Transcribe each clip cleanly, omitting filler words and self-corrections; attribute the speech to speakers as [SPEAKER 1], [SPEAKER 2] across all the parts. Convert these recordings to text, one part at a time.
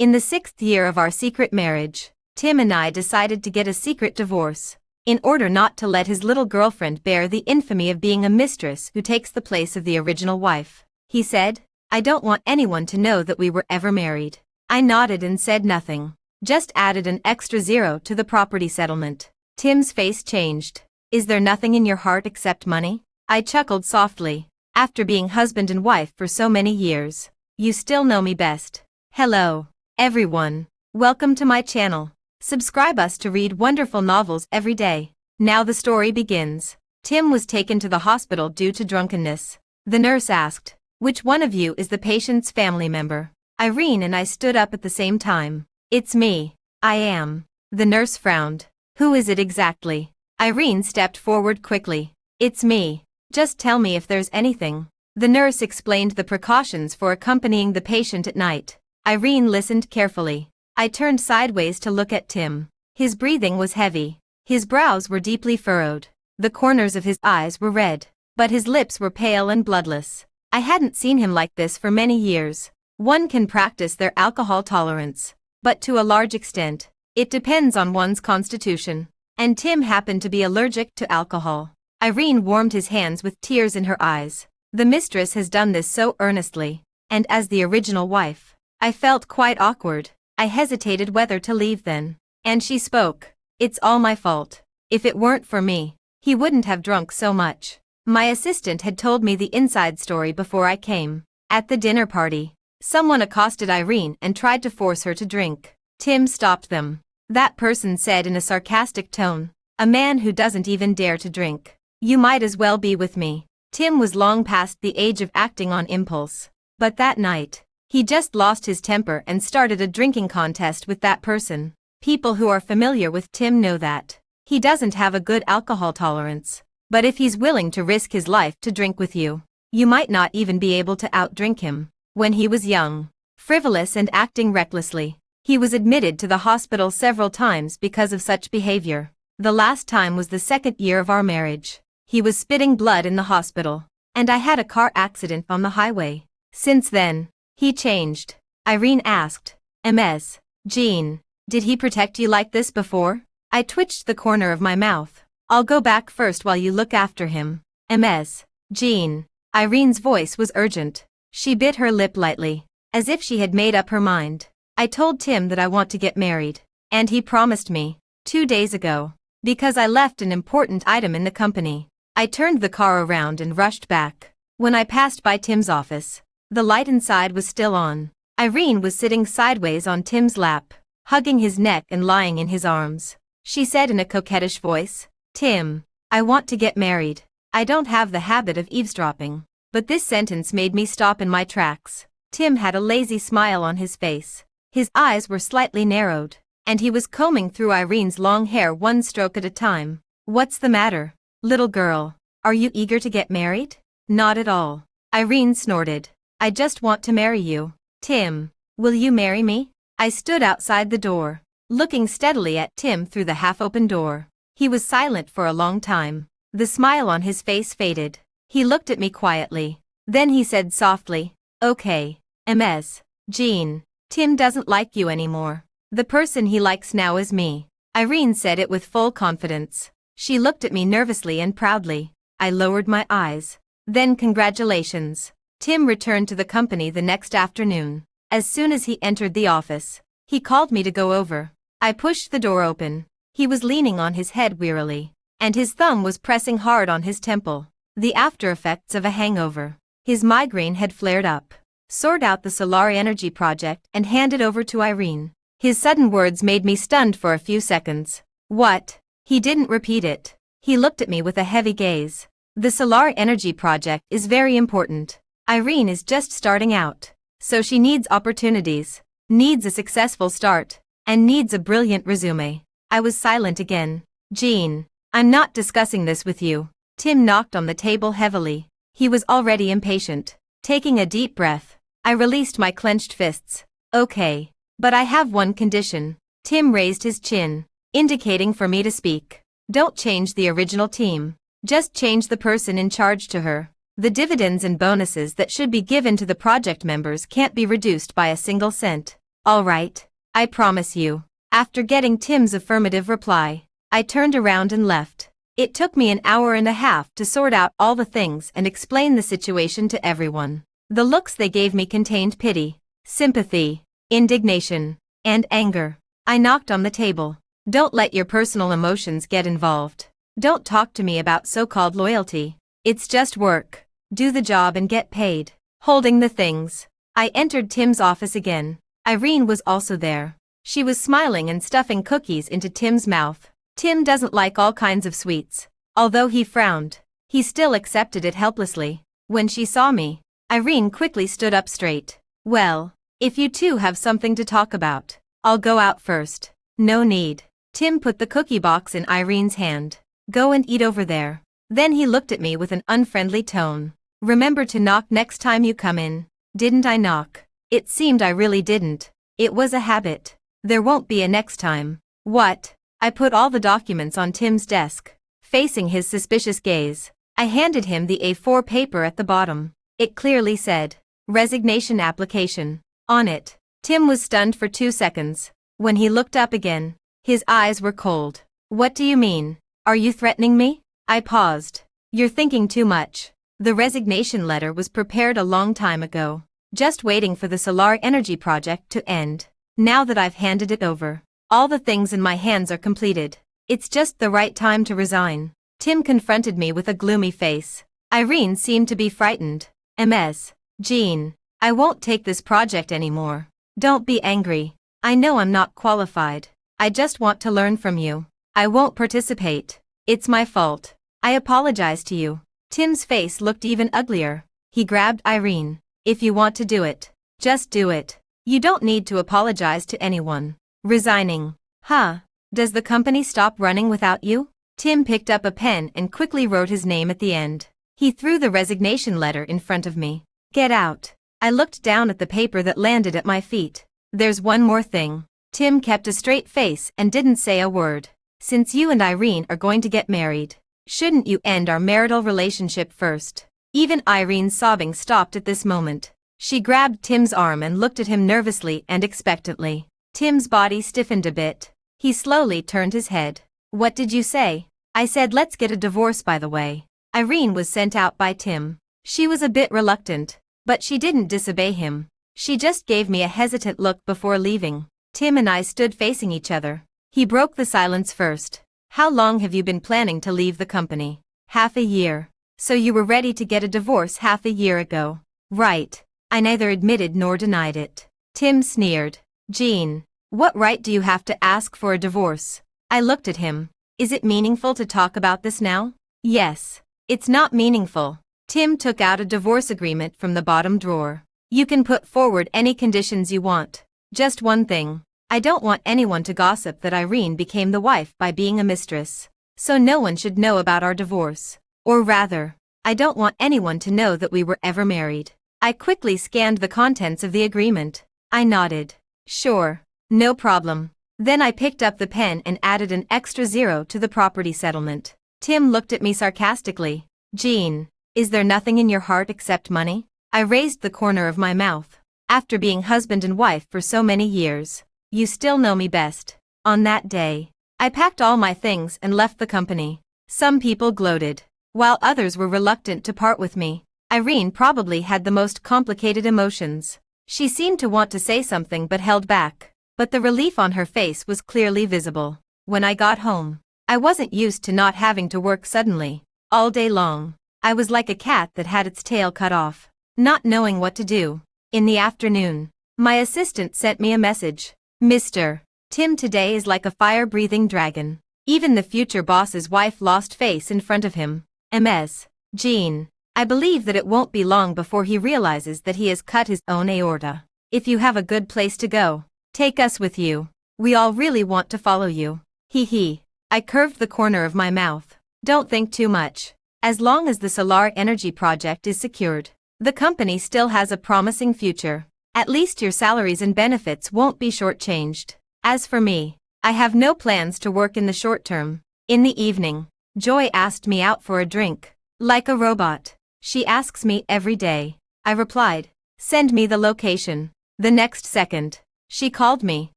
[SPEAKER 1] In the 6th year of our secret marriage, Tim and I decided to get a secret divorce, in order not to let his little girlfriend bear the infamy of being a mistress who takes the place of the original wife. He said, "I don't want anyone to know that we were ever married." I nodded and said nothing, just added an extra 0 to the property settlement. Tim's face changed. "Is there nothing in your heart except money?" I chuckled softly. "After being husband and wife for so many years, you still know me best." Hello, everyone. Welcome to my channel. Subscribe us to read wonderful novels every day. Now the story begins. Tim was taken to the hospital due to drunkenness. The nurse asked, "Which one of you is the patient's family member?" Irene and I stood up at the same time. "It's me." "I am." The nurse frowned. "Who is it exactly?" Irene stepped forward quickly. "It's me. Just tell me if there's anything." The nurse explained the precautions for accompanying the patient at night. Irene listened carefully. I turned sideways to look at Tim. His breathing was heavy. His brows were deeply furrowed. The corners of his eyes were red, but his lips were pale and bloodless. I hadn't seen him like this for many years. One can practice their alcohol tolerance, but to a large extent, it depends on one's constitution. And Tim happened to be allergic to alcohol. Irene warmed his hands with tears in her eyes. The mistress has done this so earnestly, and as the original wife, I felt quite awkward. I hesitated whether to leave then. And she spoke. "It's all my fault. If it weren't for me, he wouldn't have drunk so much." My assistant had told me the inside story before I came. At the dinner party, someone accosted Irene and tried to force her to drink. Tim stopped them. That person said in a sarcastic tone, "A man who doesn't even dare to drink. You might as well be with me." Tim was long past the age of acting on impulse. But that night, he just lost his temper and started a drinking contest with that person. People who are familiar with Tim know that he doesn't have a good alcohol tolerance. But if he's willing to risk his life to drink with you, you might not even be able to outdrink him. When he was young, frivolous and acting recklessly, he was admitted to the hospital several times because of such behavior. The last time was the 2nd year of our marriage. He was spitting blood in the hospital, and I had a car accident on the highway. Since then, he changed. Irene asked, "Ms. Jean, did he protect you like this before?" I twitched the corner of my mouth. "I'll go back first while you look after him." "Ms. Jean." Irene's voice was urgent. She bit her lip lightly, as if she had made up her mind. "I told Tim that I want to get married, and he promised me, 2 days ago, because I left an important item in the company." I turned the car around and rushed back. When I passed by Tim's office, the light inside was still on. Irene was sitting sideways on Tim's lap, hugging his neck and lying in his arms. She said in a coquettish voice, "Tim, I want to get married." I don't have the habit of eavesdropping, but this sentence made me stop in my tracks. Tim had a lazy smile on his face. His eyes were slightly narrowed, and he was combing through Irene's long hair one stroke at a time. "What's the matter, little girl? Are you eager to get married?" "Not at all." Irene snorted. "I just want to marry you." "Tim, will you marry me?" I stood outside the door, looking steadily at Tim through the half-open door. He was silent for a long time. The smile on his face faded. He looked at me quietly. Then he said softly, "Okay, Ms. Jean, Tim doesn't like you anymore. The person he likes now is me." Irene said it with full confidence. She looked at me nervously and proudly. I lowered my eyes. "Then congratulations." Tim returned to the company the next afternoon. As soon as he entered the office, he called me to go over. I pushed the door open. He was leaning on his head wearily, and his thumb was pressing hard on his temple. The after effects of a hangover. His migraine had flared up. "Sort out the solar energy project and hand it over to Irene." His sudden words made me stunned for a few seconds. "What?" He didn't repeat it. He looked at me with a heavy gaze. "The solar energy project is very important. Irene is just starting out, so she needs opportunities, needs a successful start, and needs a brilliant resume." I was silent again. "Jean, I'm not discussing this with you." Tim knocked on the table heavily. He was already impatient. Taking a deep breath, I released my clenched fists. "Okay, but I have one condition." Tim raised his chin, indicating for me to speak. "Don't change the original team. Just change the person in charge to her. The dividends and bonuses that should be given to the project members can't be reduced by a single cent." All right, I promise you. After getting Tim's affirmative reply, I turned around and left. It took me an hour and a half to sort out all the things and explain the situation to everyone. The looks they gave me contained pity, sympathy, indignation, and anger. I knocked on the table. Don't let your personal emotions get involved. Don't talk to me about so-called loyalty. It's just work. Do the job and get paid. Holding the things, I entered Tim's office again. Irene was also there. She was smiling and stuffing cookies into Tim's mouth. Tim doesn't like all kinds of sweets. Although he frowned, he still accepted it helplessly. When she saw me, Irene quickly stood up straight. Well, if you two have something to talk about, I'll go out first. No need. Tim put the cookie box in Irene's hand. Go and eat over there. Then he looked at me with an unfriendly tone. Remember to knock next time you come in. Didn't I knock? It seemed I really didn't. It was a habit. There won't be a next time. What? I put all the documents on Tim's desk. Facing his suspicious gaze, I handed him the A4 paper at the bottom. It clearly said, "Resignation application." On it. Tim was stunned for 2 seconds. When he looked up again, his eyes were cold. What do you mean? Are you threatening me? I paused. You're thinking too much. The resignation letter was prepared a long time ago. Just waiting for the solar energy project to end. Now that I've handed it over, all the things in my hands are completed. It's just the right time to resign. Tim confronted me with a gloomy face. Irene seemed to be frightened. Ms. Jean, I won't take this project anymore. Don't be angry. I know I'm not qualified. I just want to learn from you. I won't participate. It's my fault. I apologize to you. Tim's face looked even uglier. He grabbed Irene. If you want to do it, just do it. You don't need to apologize to anyone. Resigning. Huh? Does the company stop running without you? Tim picked up a pen and quickly wrote his name at the end. He threw the resignation letter in front of me. Get out. I looked down at the paper that landed at my feet. There's one more thing. Tim kept a straight face and didn't say a word. Since you and Irene are going to get married, shouldn't you end our marital relationship first? Even Irene's sobbing stopped at this moment. She grabbed Tim's arm and looked at him nervously and expectantly. Tim's body stiffened a bit. He slowly turned his head. What did you say? I said let's get a divorce, by the way. Irene was sent out by Tim. She was a bit reluctant, but she didn't disobey him. She just gave me a hesitant look before leaving. Tim and I stood facing each other. He broke the silence first. How long have you been planning to leave the company? Half a year. So you were ready to get a divorce half a year ago. Right. I neither admitted nor denied it. Tim sneered. Jean, what right do you have to ask for a divorce? I looked at him. Is it meaningful to talk about this now? Yes. It's not meaningful. Tim took out a divorce agreement from the bottom drawer. You can put forward any conditions you want. Just one thing. I don't want anyone to gossip that Irene became the wife by being a mistress. So no one should know about our divorce. Or rather, I don't want anyone to know that we were ever married. I quickly scanned the contents of the agreement. I nodded. Sure. No problem. Then I picked up the pen and added an extra 0 to the property settlement. Tim looked at me sarcastically. Jean, is there nothing in your heart except money? I raised the corner of my mouth. After being husband and wife for so many years, you still know me best. On that day, I packed all my things and left the company. Some people gloated, while others were reluctant to part with me. Irene probably had the most complicated emotions. She seemed to want to say something but held back, but the relief on her face was clearly visible. When I got home, I wasn't used to not having to work suddenly. All day long, I was like a cat that had its tail cut off, not knowing what to do. In the afternoon, my assistant sent me a message. Mr. Tim today is like a fire-breathing dragon. Even the future boss's wife lost face in front of him. Ms. Jean, I believe that it won't be long before he realizes that he has cut his own aorta. If you have a good place to go, take us with you. We all really want to follow you. Hee hee. I curved the corner of my mouth. Don't think too much. As long as the solar energy project is secured, the company still has a promising future. At least your salaries and benefits won't be shortchanged. As for me, I have no plans to work in the short term. In the evening, Joy asked me out for a drink. Like a robot. She asks me every day. I replied, send me the location. The next second, She called me.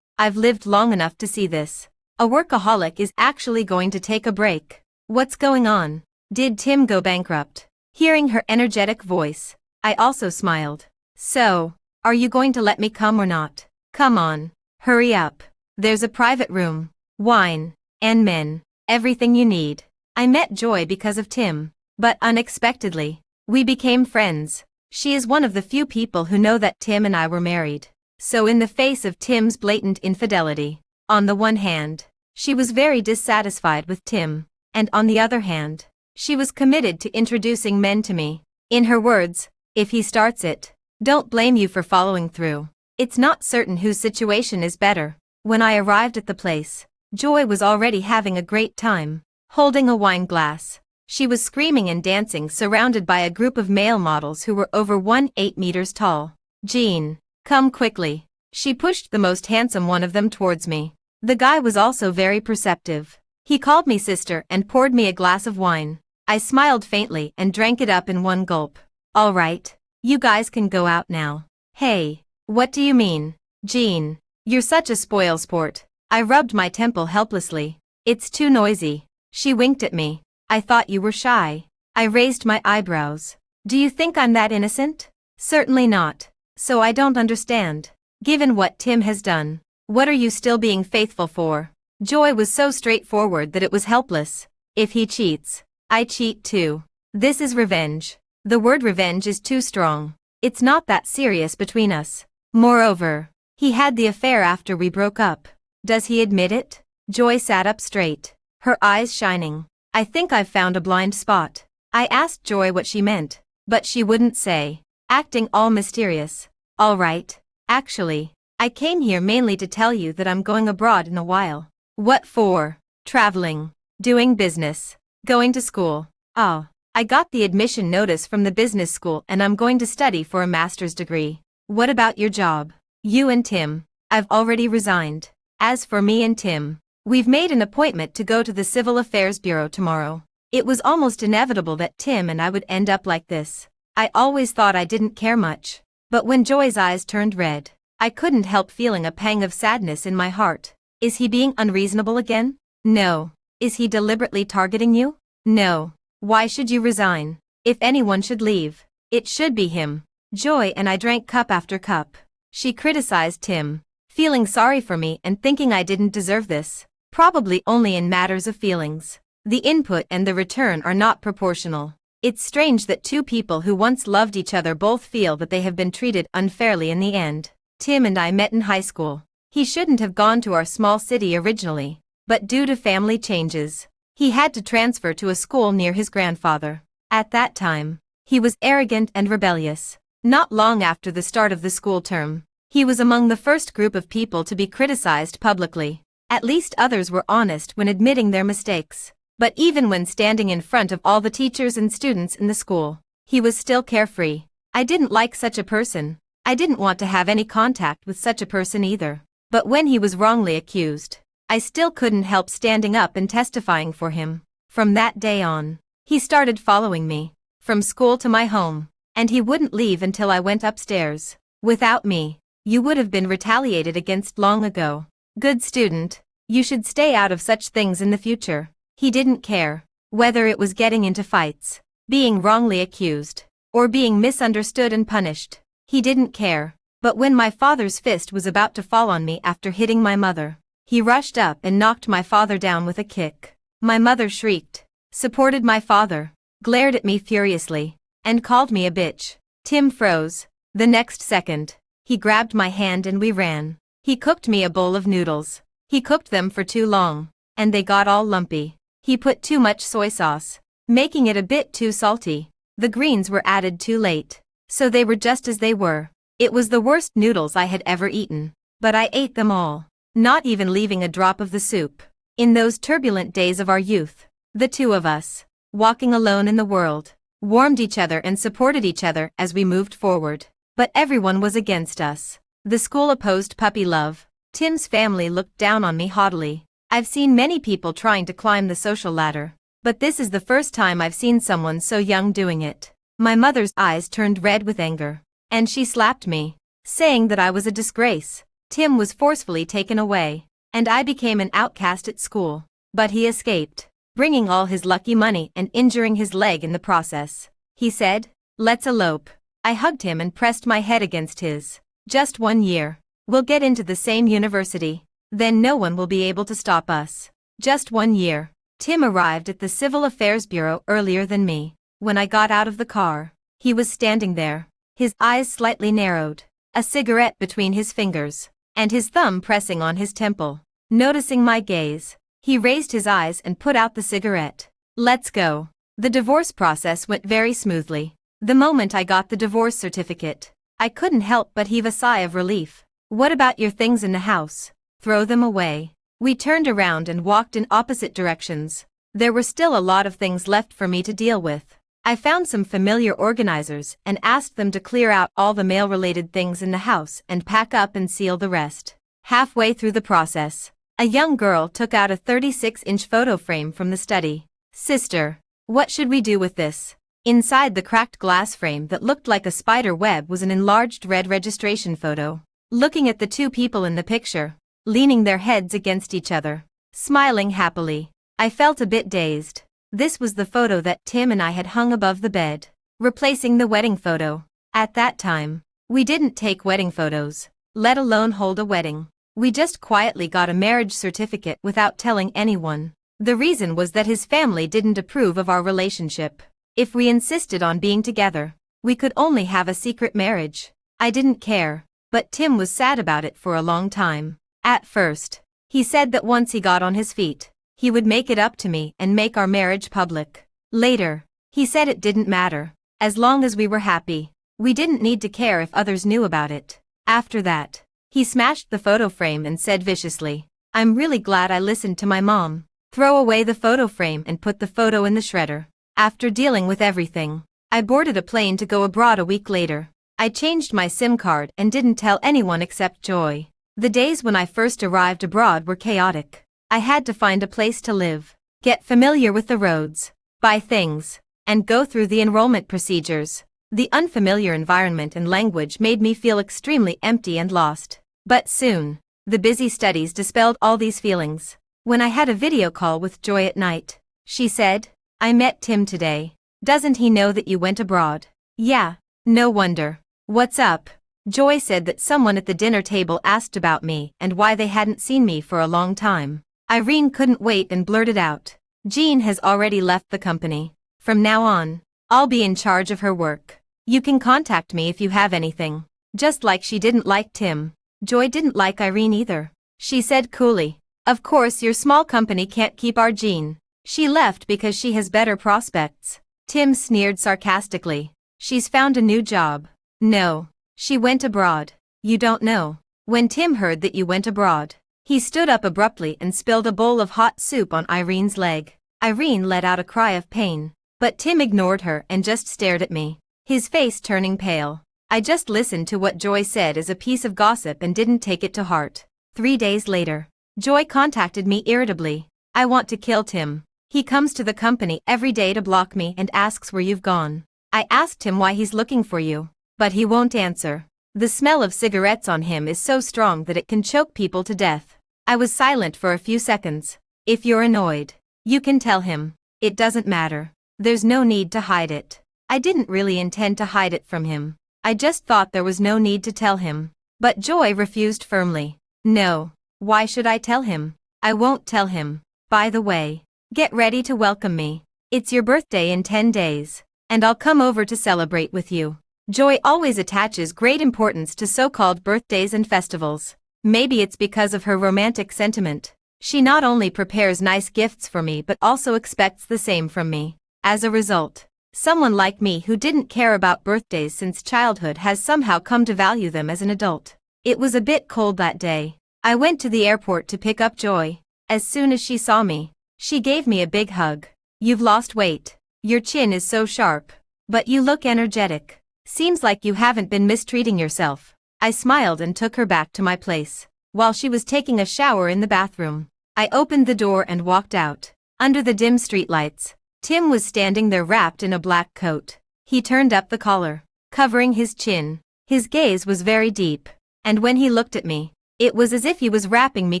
[SPEAKER 1] I've lived long enough to see this. A workaholic is actually going to take a break. What's going on? Did Tim go bankrupt? Hearing her energetic voice, I also smiled. So, are you going to let me come or not? Come on. Hurry up. There's a private room, wine, and men. Everything you need. I met Joy because of Tim, but unexpectedly, we became friends. She is one of the few people who know that Tim and I were married. So in the face of Tim's blatant infidelity, on the one hand, she was very dissatisfied with Tim, and on the other hand, she was committed to introducing men to me. In her words, if he starts it, don't blame you for following through. It's not certain whose situation is better. When I arrived at the place, Joy was already having a great time, holding a wine glass. She was screaming and dancing surrounded by a group of male models who were over 1.8 meters tall. Jean, come quickly. She pushed the most handsome one of them towards me. The guy was also very perceptive. He called me sister and poured me a glass of wine. I smiled faintly and drank it up in one gulp. All right, you guys can go out now. Hey, what do you mean? Jean, you're such a spoilsport. I rubbed my temple helplessly. It's too noisy. She winked at me. I thought you were shy. I raised my eyebrows. Do you think I'm that innocent? Certainly not. So I don't understand. Given what Tim has done, what are you still being faithful for? Joy was so straightforward that it was helpless. If he cheats, I cheat too. This is revenge. The word revenge is too strong. It's not that serious between us. Moreover, he had the affair after we broke up. Does he admit it? Joy sat up straight, her eyes shining. I think I've found a blind spot. I asked Joy what she meant, but she wouldn't say, acting all mysterious. All right, actually, I came here mainly to tell you that I'm going abroad in a while. What for? Traveling, doing business, going to school. Oh, I got the admission notice from the business school and I'm going to study for a master's degree. What about your job? You and Tim. I've already resigned. As for me and Tim, we've made an appointment to go to the Civil Affairs Bureau tomorrow. It was almost inevitable that Tim and I would end up like this. I always thought I didn't care much. But when Joy's eyes turned red, I couldn't help feeling a pang of sadness in my heart. Is he being unreasonable again? No. Is he deliberately targeting you? No. Why should you resign? If anyone should leave, it should be him. Joy and I drank cup after cup. She criticized Tim, feeling sorry for me and thinking I didn't deserve this. Probably only in matters of feelings. The input and the return are not proportional. It's strange that two people who once loved each other both feel that they have been treated unfairly in the end. Tim and I met in high school. He shouldn't have gone to our small city originally, but due to family changes, he had to transfer to a school near his grandfather. At that time, he was arrogant and rebellious. Not long after the start of the school term, he was among the first group of people to be criticized publicly. At least others were honest when admitting their mistakes. But even when standing in front of all the teachers and students in the school, he was still carefree. I didn't like such a person. I didn't want to have any contact with such a person either. But when he was wrongly accused, I still couldn't help standing up and testifying for him. From that day on, he started following me, from school to my home, and he wouldn't leave until I went upstairs. Without me, you would have been retaliated against long ago. Good student, you should stay out of such things in the future. He didn't care whether it was getting into fights, being wrongly accused, or being misunderstood and punished. He didn't care. But when my father's fist was about to fall on me after hitting my mother, he rushed up and knocked my father down with a kick. My mother shrieked, supported my father, glared at me furiously, and called me a bitch. Tim froze. The next second, he grabbed my hand and we ran. He cooked me a bowl of noodles. He cooked them for too long, and they got all lumpy. He put too much soy sauce, making it a bit too salty. The greens were added too late, so they were just as they were. It was the worst noodles I had ever eaten, but I ate them all, not even leaving a drop of the soup. In those turbulent days of our youth, the two of us, walking alone in the world, warmed each other and supported each other as we moved forward. But everyone was against us. The school opposed puppy love. Tim's family looked down on me haughtily. I've seen many people trying to climb the social ladder, but this is the first time I've seen someone so young doing it. My mother's eyes turned red with anger, and she slapped me, saying that I was a disgrace. Tim was forcefully taken away, and I became an outcast at school. But he escaped, bringing all his lucky money and injuring his leg in the process. He said, "Let's elope." I hugged him and pressed my head against his. "Just 1 year. We'll get into the same university. Then no one will be able to stop us. Just 1 year." Tim arrived at the Civil Affairs Bureau earlier than me. When I got out of the car, he was standing there, his eyes slightly narrowed, a cigarette between his fingers, and his thumb pressing on his temple. Noticing my gaze, he raised his eyes and put out the cigarette. "Let's go." The divorce process went very smoothly. The moment I got the divorce certificate, I couldn't help but heave a sigh of relief. "What about your things in the house?" "Throw them away." We turned around and walked in opposite directions. There were still a lot of things left for me to deal with. I found some familiar organizers and asked them to clear out all the mail-related things in the house and pack up and seal the rest. Halfway through the process, a young girl took out a 36-inch photo frame from the study. "Sister, what should we do with this?" Inside the cracked glass frame that looked like a spider web was an enlarged red registration photo. Looking at the two people in the picture, leaning their heads against each other, smiling happily, I felt a bit dazed. This was the photo that Tim and I had hung above the bed, replacing the wedding photo. At that time, we didn't take wedding photos, let alone hold a wedding. We just quietly got a marriage certificate without telling anyone. The reason was that his family didn't approve of our relationship. If we insisted on being together, we could only have a secret marriage. I didn't care, but Tim was sad about it for a long time. At first, he said that once he got on his feet, he would make it up to me and make our marriage public. Later, he said it didn't matter. As long as we were happy, we didn't need to care if others knew about it. After that, he smashed the photo frame and said viciously, "I'm really glad I listened to my mom." Throw away the photo frame and put the photo in the shredder. After dealing with everything, I boarded a plane to go abroad a week later. I changed my SIM card and didn't tell anyone except Joy. The days when I first arrived abroad were chaotic. I had to find a place to live, get familiar with the roads, buy things, and go through the enrollment procedures. The unfamiliar environment and language made me feel extremely empty and lost. But soon, the busy studies dispelled all these feelings. When I had a video call with Joy at night, she said, "I met Tim today. Doesn't he know that you went abroad?" "Yeah, no wonder. What's up?" Joy said that someone at the dinner table asked about me and why they hadn't seen me for a long time. Irene couldn't wait and blurted out, "Jean has already left the company. From now on, I'll be in charge of her work. You can contact me if you have anything." Just like she didn't like Tim, Joy didn't like Irene either. She said coolly, "Of course your small company can't keep our Jean. She left because she has better prospects." Tim sneered sarcastically, "She's found a new job." "No. She went abroad." "You don't know." When Tim heard that you went abroad, he stood up abruptly and spilled a bowl of hot soup on Irene's leg. Irene let out a cry of pain, but Tim ignored her and just stared at me, his face turning pale. I just listened to what Joy said as a piece of gossip and didn't take it to heart. 3 days later, Joy contacted me irritably. "I want to kill Tim. He comes to the company every day to block me and asks where you've gone. I asked him why he's looking for you, but he won't answer. The smell of cigarettes on him is so strong that it can choke people to death." I was silent for a few seconds. "If you're annoyed, you can tell him. It doesn't matter. There's no need to hide it." I didn't really intend to hide it from him. I just thought there was no need to tell him. But Joy refused firmly. "No. Why should I tell him? I won't tell him. By the way, get ready to welcome me. It's your birthday in 10 days, and I'll come over to celebrate with you." Joy always attaches great importance to so-called birthdays and festivals. Maybe it's because of her romantic sentiment. She not only prepares nice gifts for me but also expects the same from me. As a result, someone like me who didn't care about birthdays since childhood has somehow come to value them as an adult. It was a bit cold that day. I went to the airport to pick up Joy. As soon as she saw me, she gave me a big hug. "You've lost weight. Your chin is so sharp. But you look energetic. Seems like you haven't been mistreating yourself." I smiled and took her back to my place. While she was taking a shower in the bathroom, I opened the door and walked out. Under the dim streetlights, Tim was standing there wrapped in a black coat. He turned up the collar, covering his chin. His gaze was very deep, and when he looked at me, It was as if he was wrapping me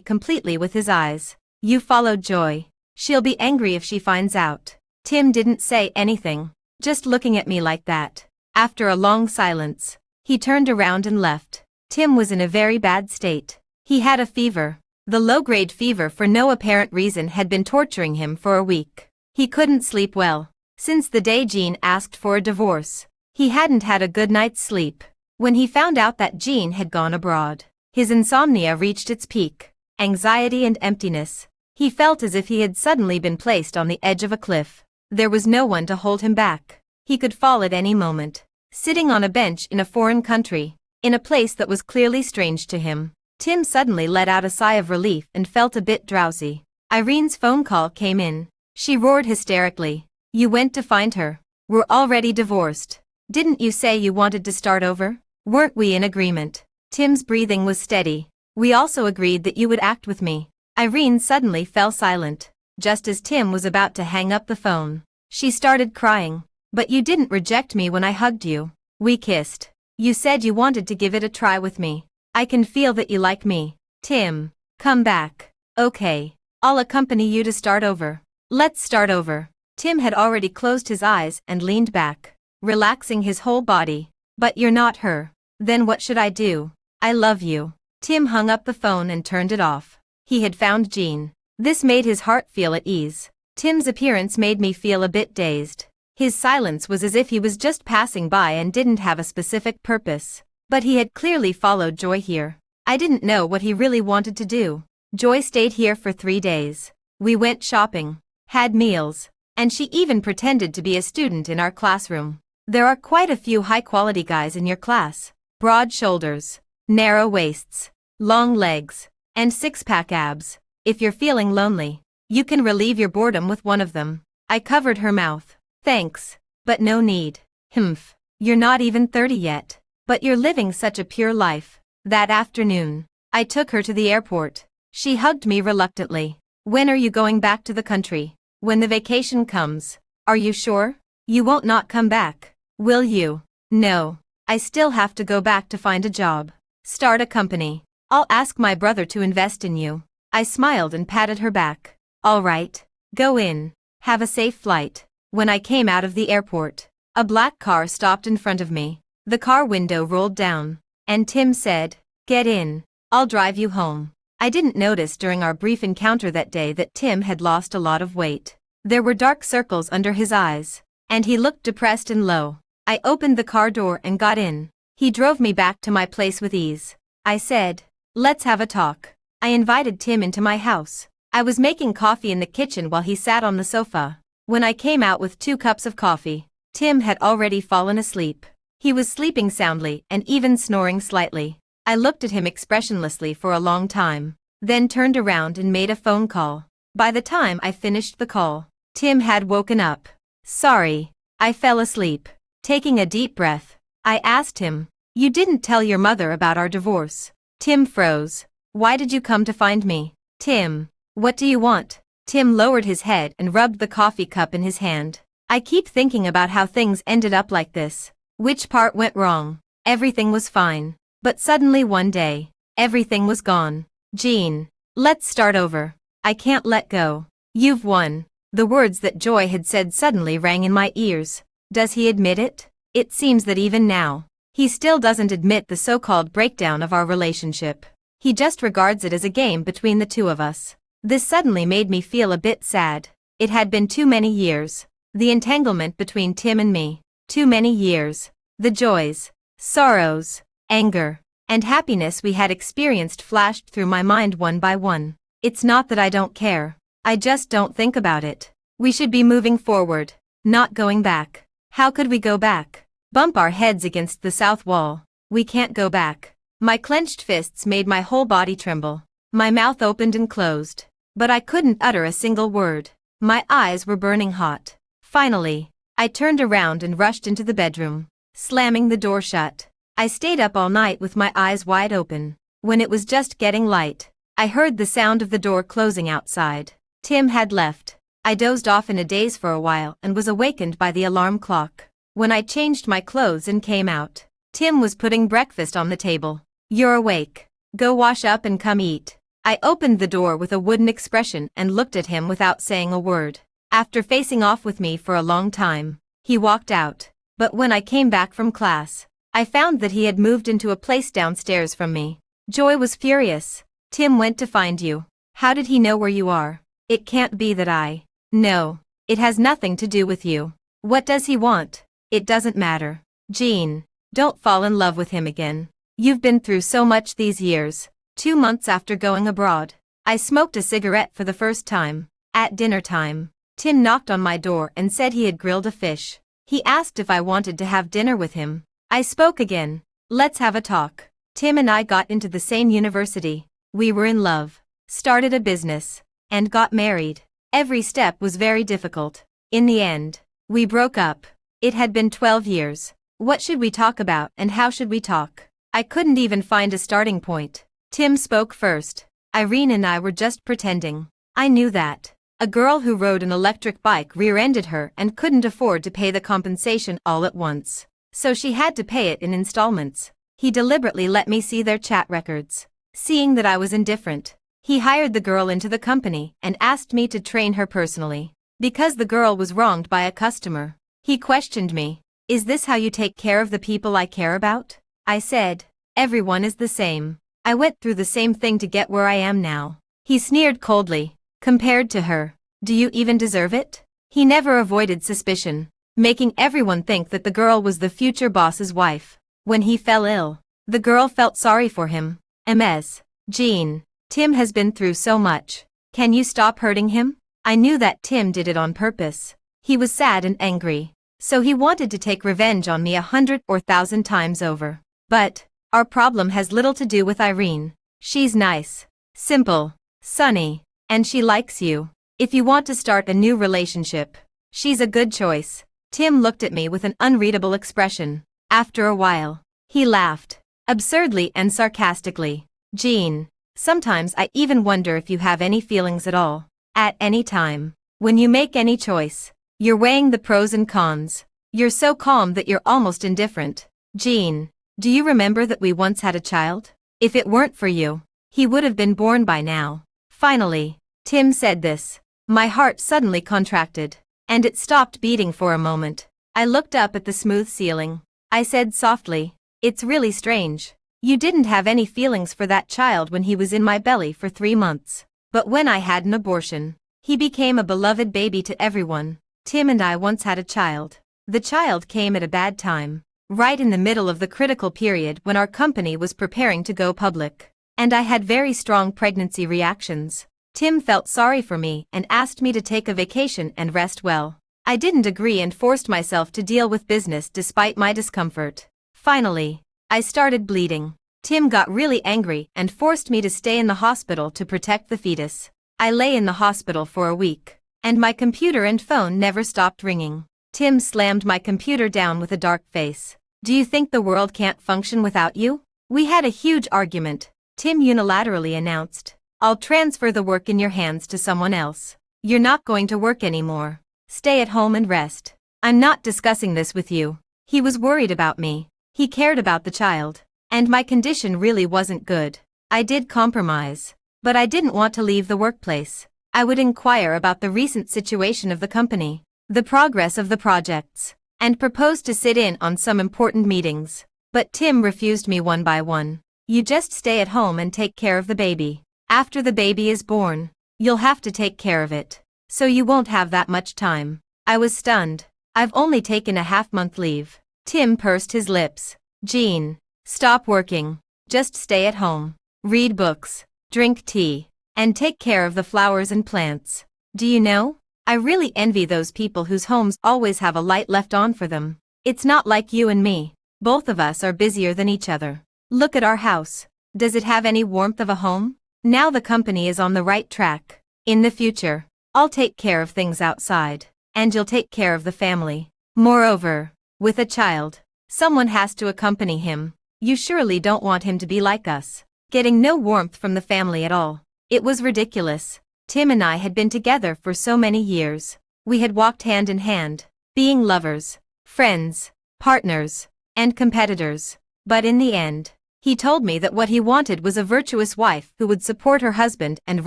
[SPEAKER 1] completely with his eyes. You followed Joy. She'll be angry if she finds out. Tim didn't say anything, just looking at me like that. After a long silence, he turned around and left. Tim was in a very bad state. He had a fever. The low-grade fever for no apparent reason had been torturing him for a week. He couldn't sleep well. Since the day Jean asked for a divorce, he hadn't had a good night's sleep. When he found out that Jean had gone abroad, his insomnia reached its peak. Anxiety and emptiness. He felt as if he had suddenly been placed on the edge of a cliff. There was no one to hold him back. He could fall at any moment. Sitting on a bench in a foreign country, in a place that was clearly strange to him, Tim suddenly let out a sigh of relief and felt a bit drowsy. Irene's phone call came in. She roared hysterically. You went to find her. We're already divorced. Didn't you say you wanted to start over? Weren't we in agreement? Tim's breathing was steady. We also agreed that you would act with me. Irene suddenly fell silent. Just as Tim was about to hang up the phone, she started crying. But you didn't reject me when I hugged you. We kissed. You said you wanted to give it a try with me. I can feel that you like me. Tim, come back. Okay. I'll accompany you to start over. Let's start over. Tim had already closed his eyes and leaned back, relaxing his whole body. But you're not her. Then what should I do? I love you. Tim hung up the phone and turned it off. He had found Jean. This made his heart feel at ease. Tim's appearance made me feel a bit dazed. His silence was as if he was just passing by and didn't have a specific purpose. But he had clearly followed Joy here. I didn't know what he really wanted to do. Joy stayed here for 3 days. We went shopping, had meals, and she even pretended to be a student in our classroom. There are quite a few high-quality guys in your class. Broad shoulders, narrow waists, long legs, and six-pack abs. If you're feeling lonely, you can relieve your boredom with one of them. I covered her mouth. Thanks, but no need. Humph. You're not even 30 yet, but you're living such a pure life. That afternoon, I took her to the airport. She hugged me reluctantly. When are you going back to the country? When the vacation comes. Are you sure? You won't not come back, will you? No. I still have to go back to find a job. Start a company. I'll ask my brother to invest in you. I smiled and patted her back. All right. Go in. Have a safe flight. When I came out of the airport, a black car stopped in front of me. The car window rolled down, and Tim said, Get in. I'll drive you home. I didn't notice during our brief encounter that day that Tim had lost a lot of weight. There were dark circles under his eyes, and he looked depressed and low. I opened the car door and got in. He drove me back to my place with ease. I said, Let's have a talk. I invited Tim into my house. I was making coffee in the kitchen while he sat on the sofa. When I came out with 2 cups of coffee, Tim had already fallen asleep. He was sleeping soundly and even snoring slightly. I looked at him expressionlessly for a long time, then turned around and made a phone call. By the time I finished the call, Tim had woken up. Sorry, I fell asleep. Taking a deep breath, I asked him, You didn't tell your mother about our divorce. Tim froze. Why did you come to find me? Tim, what do you want? Tim lowered his head and rubbed the coffee cup in his hand. I keep thinking about how things ended up like this. Which part went wrong? Everything was fine. But suddenly one day, everything was gone. Jean, let's start over. I can't let go. You've won. The words that Joy had said suddenly rang in my ears. Does he admit it? It seems that even now, he still doesn't admit the so-called breakdown of our relationship. He just regards it as a game between the two of us. This suddenly made me feel a bit sad. It had been too many years. The entanglement between Tim and me. Too many years. The joys, sorrows, anger, and happiness we had experienced flashed through my mind one by one. It's not that I don't care. I just don't think about it. We should be moving forward, not going back. How could we go back? Bump our heads against the south wall. We can't go back. My clenched fists made my whole body tremble. My mouth opened and closed, but I couldn't utter a single word. My eyes were burning hot. Finally, I turned around and rushed into the bedroom, slamming the door shut. I stayed up all night with my eyes wide open. When it was just getting light, I heard the sound of the door closing outside. Tim had left. I dozed off in a daze for a while and was awakened by the alarm clock. When I changed my clothes and came out, Tim was putting breakfast on the table. You're awake. Go wash up and come eat. I opened the door with a wooden expression and looked at him without saying a word. After facing off with me for a long time, he walked out. But when I came back from class, I found that he had moved into a place downstairs from me. Joy was furious. Tim went to find you. How did he know where you are? It can't be that I. No. It has nothing to do with you. What does he want? It doesn't matter. Jean, don't fall in love with him again. You've been through so much these years. 2 months after going abroad, I smoked a cigarette for the first time. At dinner time, Tim knocked on my door and said he had grilled a fish. He asked if I wanted to have dinner with him. I spoke again. Let's have a talk. Tim and I got into the same university. We were in love, started a business, and got married. Every step was very difficult. In the end, we broke up. It had been 12 years. What should we talk about and how should we talk? I couldn't even find a starting point. Tim spoke first. Irene and I were just pretending. I knew that. A girl who rode an electric bike rear-ended her and couldn't afford to pay the compensation all at once. So she had to pay it in installments. He deliberately let me see their chat records. Seeing that I was indifferent, he hired the girl into the company and asked me to train her personally. Because the girl was wronged by a customer, he questioned me. Is this how you take care of the people I care about? I said, everyone is the same. I went through the same thing to get where I am now. He sneered coldly. Compared to her, do you even deserve it? He never avoided suspicion, making everyone think that the girl was the future boss's wife. When he fell ill, the girl felt sorry for him. Ms. Jean, Tim has been through so much. Can you stop hurting him? I knew that Tim did it on purpose. He was sad and angry, so he wanted to take revenge on me 100 or 1,000 times over. But our problem has little to do with Irene. She's nice, simple, sunny, and she likes you. If you want to start a new relationship, she's a good choice. Tim looked at me with an unreadable expression. After a while, he laughed, absurdly and sarcastically. Jean, sometimes I even wonder if you have any feelings at all. At any time, when you make any choice, you're weighing the pros and cons. You're so calm that you're almost indifferent. Jean, do you remember that we once had a child? If it weren't for you, he would have been born by now. Finally, Tim said this. My heart suddenly contracted, and it stopped beating for a moment. I looked up at the smooth ceiling. I said softly, it's really strange. You didn't have any feelings for that child when he was in my belly for 3 months. But when I had an abortion, he became a beloved baby to everyone. Tim and I once had a child. The child came at a bad time, right in the middle of the critical period when our company was preparing to go public. And I had very strong pregnancy reactions. Tim felt sorry for me and asked me to take a vacation and rest well. I didn't agree and forced myself to deal with business despite my discomfort. Finally, I started bleeding. Tim got really angry and forced me to stay in the hospital to protect the fetus. I lay in the hospital for a week, and my computer and phone never stopped ringing. Tim slammed my computer down with a dark face. Do you think the world can't function without you? We had a huge argument. Tim unilaterally announced, I'll transfer the work in your hands to someone else. You're not going to work anymore. Stay at home and rest. I'm not discussing this with you. He was worried about me. He cared about the child. And my condition really wasn't good. I did compromise. But I didn't want to leave the workplace. I would inquire about the recent situation of the company, the progress of the projects, and propose to sit in on some important meetings. But Tim refused me one by one. You just stay at home and take care of the baby. After the baby is born, you'll have to take care of it. So you won't have that much time. I was stunned. I've only taken a half-month leave. Tim pursed his lips. Jean, stop working. Just stay at home. Read books, drink tea, and take care of the flowers and plants. Do you know? I really envy those people whose homes always have a light left on for them. It's not like you and me. Both of us are busier than each other. Look at our house. Does it have any warmth of a home? Now the company is on the right track. In the future, I'll take care of things outside, and you'll take care of the family. Moreover, with a child, someone has to accompany him. You surely don't want him to be like us, getting no warmth from the family at all. It was ridiculous. Tim and I had been together for so many years. We had walked hand in hand, being lovers, friends, partners, and competitors. But in the end, He told me that what he wanted was a virtuous wife who would support her husband and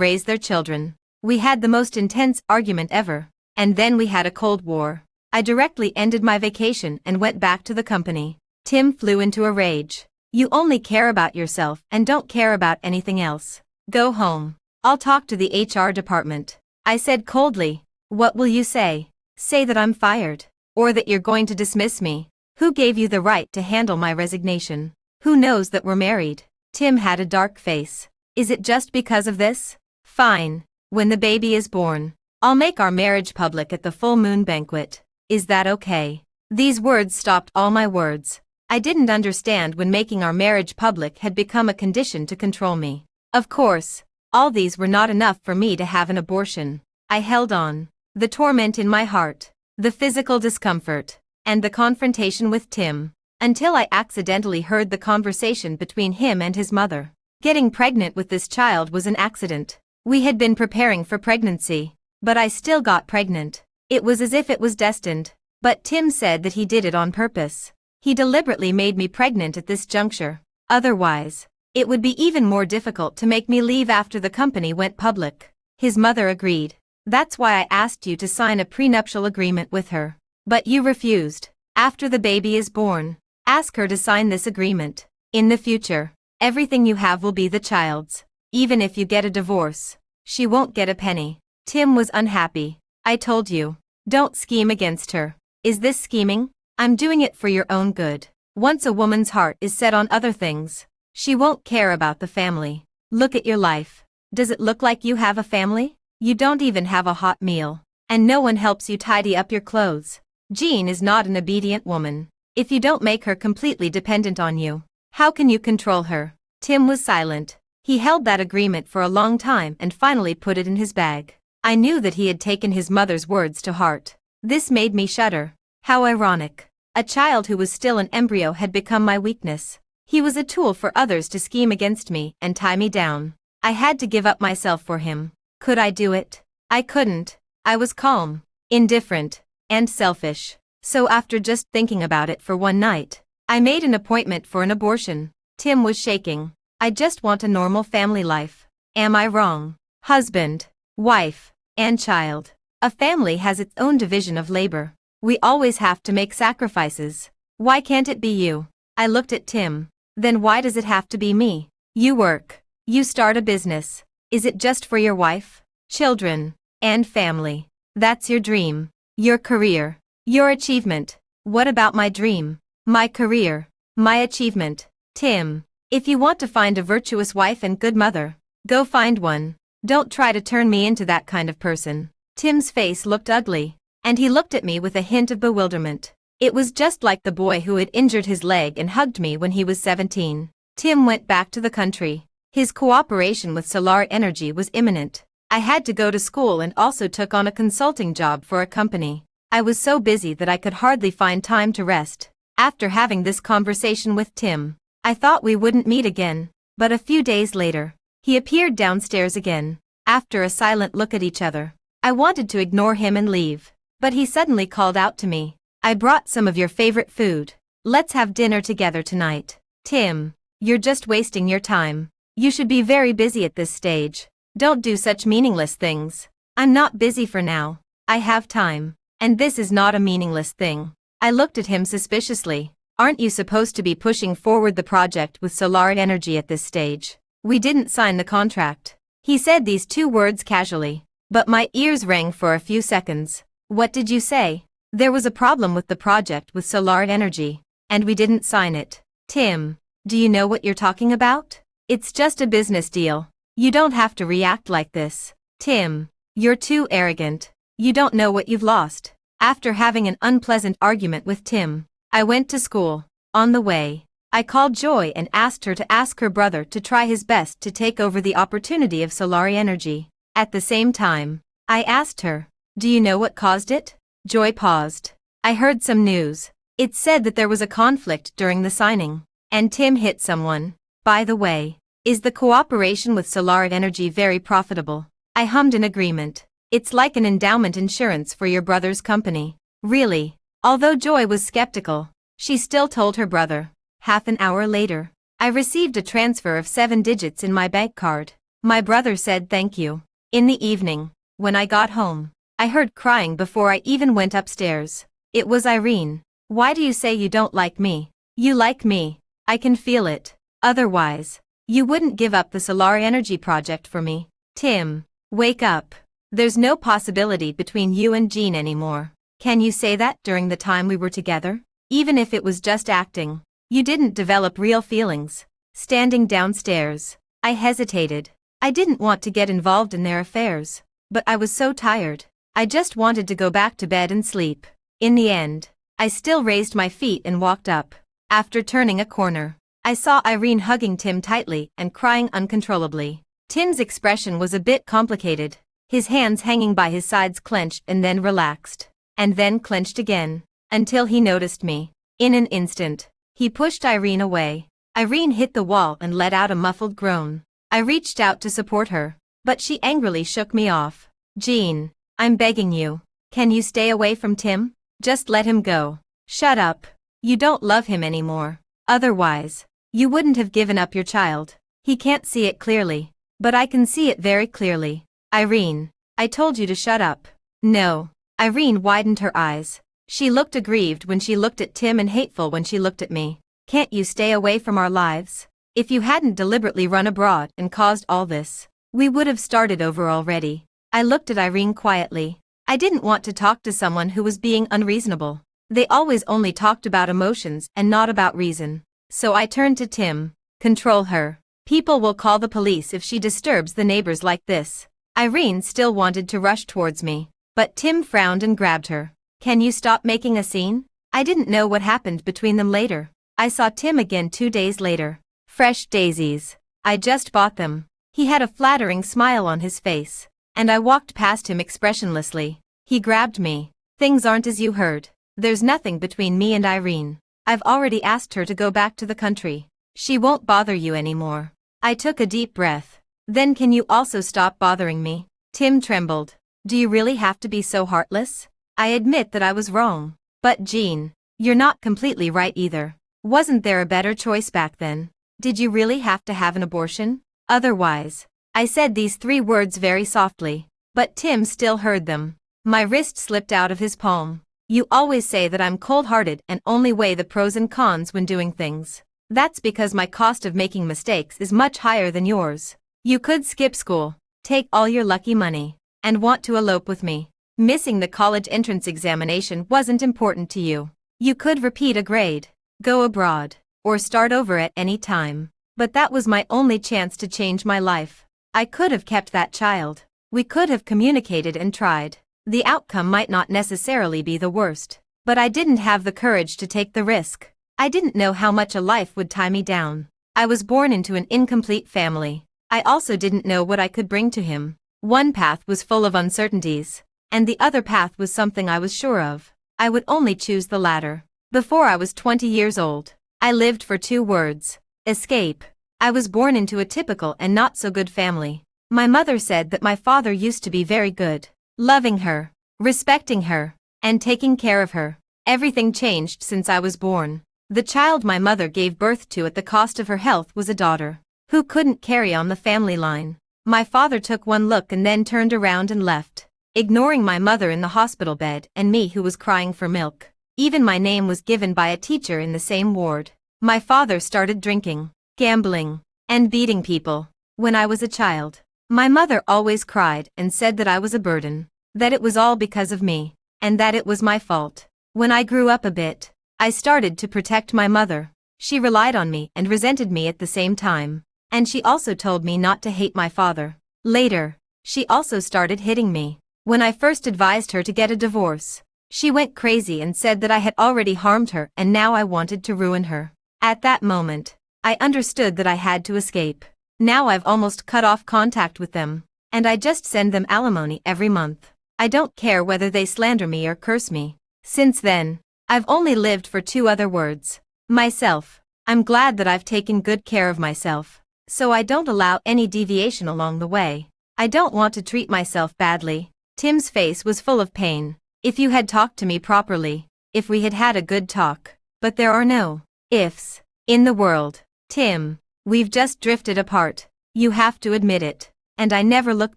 [SPEAKER 1] raise their children. We had the most intense argument ever. And then we had a Cold War. I directly ended my vacation and went back to the company. Tim flew into a rage. You only care about yourself and don't care about anything else. Go home. I'll talk to the HR department. I said coldly. What will you say? Say that I'm fired. Or that you're going to dismiss me. Who gave you the right to handle my resignation? Who knows that we're married? Tim had a dark face. Is it just because of this? Fine. When the baby is born, I'll make our marriage public at the full moon banquet. Is that okay? These words stopped all my words. I didn't understand when making our marriage public had become a condition to control me. Of course, all these were not enough for me to have an abortion. I held on. The torment in my heart, the physical discomfort, and the confrontation with Tim, until I accidentally heard the conversation between him and his mother. Getting pregnant with this child was an accident. We had been preparing for pregnancy, but I still got pregnant. It was as if it was destined. But Tim said that he did it on purpose. He deliberately made me pregnant at this juncture. Otherwise, it would be even more difficult to make me leave after the company went public. His mother agreed. That's why I asked you to sign a prenuptial agreement with her. But you refused. After the baby is born, ask her to sign this agreement. In the future, everything you have will be the child's. Even if you get a divorce, she won't get a penny. Tim was unhappy. I told you. Don't scheme against her. Is this scheming? I'm doing it for your own good. Once a woman's heart is set on other things, she won't care about the family. Look at your life. Does it look like you have a family? You don't even have a hot meal. And no one helps you tidy up your clothes. Jean is not an obedient woman. If you don't make her completely dependent on you, how can you control her? Tim was silent. He held that agreement for a long time and finally put it in his bag. I knew that he had taken his mother's words to heart. This made me shudder. How ironic. A child who was still an embryo had become my weakness. He was a tool for others to scheme against me and tie me down. I had to give up myself for him. Could I do it? I couldn't. I was calm, indifferent, and selfish. So after just thinking about it for one night, I made an appointment for an abortion. Tim was shaking. I just want a normal family life. Am I wrong? Husband, wife, and child. A family has its own division of labor. We always have to make sacrifices. Why can't it be you? I looked at Tim. Then why does it have to be me? You work. You start a business. Is it just for your wife, children, and family? That's your dream, your career, your achievement. What about my dream, my career, my achievement? Tim, if you want to find a virtuous wife and good mother, go find one. Don't try to turn me into that kind of person. Tim's face looked ugly, and he looked at me with a hint of bewilderment. It was just like the boy who had injured his leg and hugged me when he was 17. Tim went back to the country. His cooperation with Solar Energy was imminent. I had to go to school and also took on a consulting job for a company. I was so busy that I could hardly find time to rest. After having this conversation with Tim, I thought we wouldn't meet again, but a few days later, he appeared downstairs again. After a silent look at each other, I wanted to ignore him and leave, but he suddenly called out to me. I brought some of your favorite food. Let's have dinner together tonight. Tim, you're just wasting your time. You should be very busy at this stage. Don't do such meaningless things. I'm not busy for now. I have time. And this is not a meaningless thing. I looked at him suspiciously. Aren't you supposed to be pushing forward the project with Solar Energy at this stage? We didn't sign the contract. He said these two words casually, but my ears rang for a few seconds. What did you say? There was a problem with the project with Solar Energy, and we didn't sign it. Tim, do you know what you're talking about? It's just a business deal. You don't have to react like this. Tim, you're too arrogant. You don't know what you've lost. After having an unpleasant argument with Tim, I went to school. On the way, I called Joy and asked her to ask her brother to try his best to take over the opportunity of Solar Energy. At the same time, I asked her, do you know what caused it? Joy paused. I heard some news. It said that there was a conflict during the signing, and Tim hit someone. By the way, is the cooperation with Solar Energy very profitable? I hummed in agreement. It's like an endowment insurance for your brother's company. Really? Although Joy was skeptical, she still told her brother. Half an hour later, I received a transfer of 7 digits in my bank card. My brother said thank you. In the evening, when I got home, I heard crying before I even went upstairs. It was Irene. Why do you say you don't like me? You like me. I can feel it. Otherwise, you wouldn't give up the solar energy project for me. Tim, wake up. There's no possibility between you and Jean anymore. Can you say that during the time we were together? Even if it was just acting. You didn't develop real feelings. Standing downstairs, I hesitated. I didn't want to get involved in their affairs. But I was so tired. I just wanted to go back to bed and sleep. In the end, I still raised my feet and walked up. After turning a corner, I saw Irene hugging Tim tightly and crying uncontrollably. Tim's expression was a bit complicated. His hands hanging by his sides clenched and then relaxed. And then clenched again. Until he noticed me. In an instant, he pushed Irene away. Irene hit the wall and let out a muffled groan. I reached out to support her, but she angrily shook me off. Jean, I'm begging you. Can you stay away from Tim? Just let him go. Shut up. You don't love him anymore. Otherwise, you wouldn't have given up your child. He can't see it clearly, but I can see it very clearly. Irene, I told you to shut up. No. Irene widened her eyes. She looked aggrieved when she looked at Tim and hateful when she looked at me. Can't you stay away from our lives? If you hadn't deliberately run abroad and caused all this, we would have started over already. I looked at Irene quietly. I didn't want to talk to someone who was being unreasonable. They always only talked about emotions and not about reason. So I turned to Tim. Control her. People will call the police if she disturbs the neighbors like this. Irene still wanted to rush towards me, but Tim frowned and grabbed her. Can you stop making a scene? I didn't know what happened between them later. I saw Tim again 2 days later. Fresh daisies. I just bought them. He had a flattering smile on his face, and I walked past him expressionlessly. He grabbed me. Things aren't as you heard. There's nothing between me and Irene. I've already asked her to go back to the country. She won't bother you anymore. I took a deep breath. Then can you also stop bothering me? Tim trembled. Do you really have to be so heartless? I admit that I was wrong. But Jean, you're not completely right either. Wasn't there a better choice back then? Did you really have to have an abortion? Otherwise, I said these 3 words very softly, but Tim still heard them. My wrist slipped out of his palm. You always say that I'm cold-hearted and only weigh the pros and cons when doing things. That's because my cost of making mistakes is much higher than yours. You could skip school, take all your lucky money, and want to elope with me. Missing the college entrance examination wasn't important to you. You could repeat a grade, go abroad, or start over at any time. But that was my only chance to change my life. I could have kept that child. We could have communicated and tried. The outcome might not necessarily be the worst. But I didn't have the courage to take the risk. I didn't know how much a life would tie me down. I was born into an incomplete family. I also didn't know what I could bring to him. One path was full of uncertainties, and the other path was something I was sure of. I would only choose the latter. Before I was 20 years old, I lived for 2 words. Escape. I was born into a typical and not so good family. My mother said that my father used to be very good, loving her, respecting her, and taking care of her. Everything changed since I was born. The child my mother gave birth to at the cost of her health was a daughter who couldn't carry on the family line. My father took one look and then turned around and left, ignoring my mother in the hospital bed and me who was crying for milk. Even my name was given by a teacher in the same ward. My father started drinking, gambling, and beating people. When I was a child, my mother always cried and said that I was a burden, that it was all because of me, and that it was my fault. When I grew up a bit, I started to protect my mother. She relied on me and resented me at the same time, and she also told me not to hate my father. Later, she also started hitting me. When I first advised her to get a divorce, she went crazy and said that I had already harmed her and now I wanted to ruin her. At that moment, I understood that I had to escape. Now I've almost cut off contact with them, and I just send them alimony every month. I don't care whether they slander me or curse me. Since then, I've only lived for 2 other words. Myself. I'm glad that I've taken good care of myself, so I don't allow any deviation along the way. I don't want to treat myself badly. Tim's face was full of pain. If you had talked to me properly, if we had had a good talk, but there are no ifs in the world. Tim, we've just drifted apart. You have to admit it. And I never look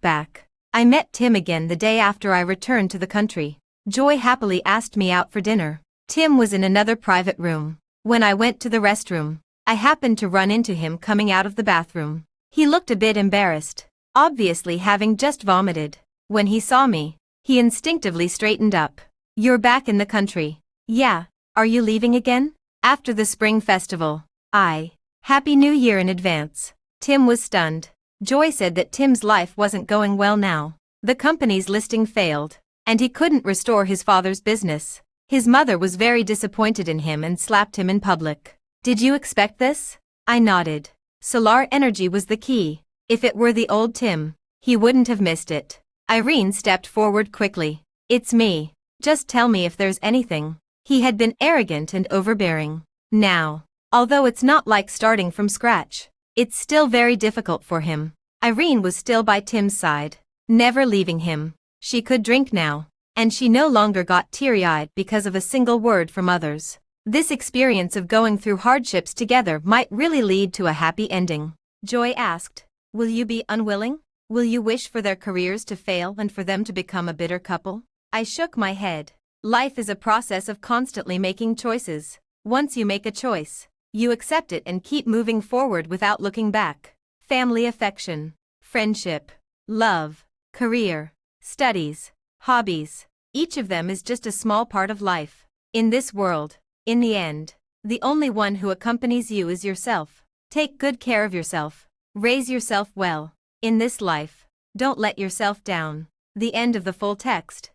[SPEAKER 1] back. I met Tim again the day after I returned to the country. Joy happily asked me out for dinner. Tim was in another private room. When I went to the restroom, I happened to run into him coming out of the bathroom. He looked a bit embarrassed, obviously having just vomited. When he saw me, he instinctively straightened up. You're back in the country. Yeah. Are you leaving again? After the spring festival. Happy New Year in advance. Tim was stunned. Joy said that Tim's life wasn't going well now. The company's listing failed, and he couldn't restore his father's business. His mother was very disappointed in him and slapped him in public. Did you expect this? I nodded. Solar energy was the key. If it were the old Tim, he wouldn't have missed it. Irene stepped forward quickly. It's me. Just tell me if there's anything. He had been arrogant and overbearing. Now, although it's not like starting from scratch, it's still very difficult for him. Irene was still by Tim's side, never leaving him. She could drink now, and she no longer got teary-eyed because of a single word from others. This experience of going through hardships together might really lead to a happy ending. Joy asked, will you be unwilling? Will you wish for their careers to fail and for them to become a bitter couple? I shook my head. Life is a process of constantly making choices. Once you make a choice, you accept it and keep moving forward without looking back. Family affection, friendship, love, career, studies, hobbies. Each of them is just a small part of life. In this world, in the end, the only one who accompanies you is yourself. Take good care of yourself. Raise yourself well. In this life, don't let yourself down. The end of the full text.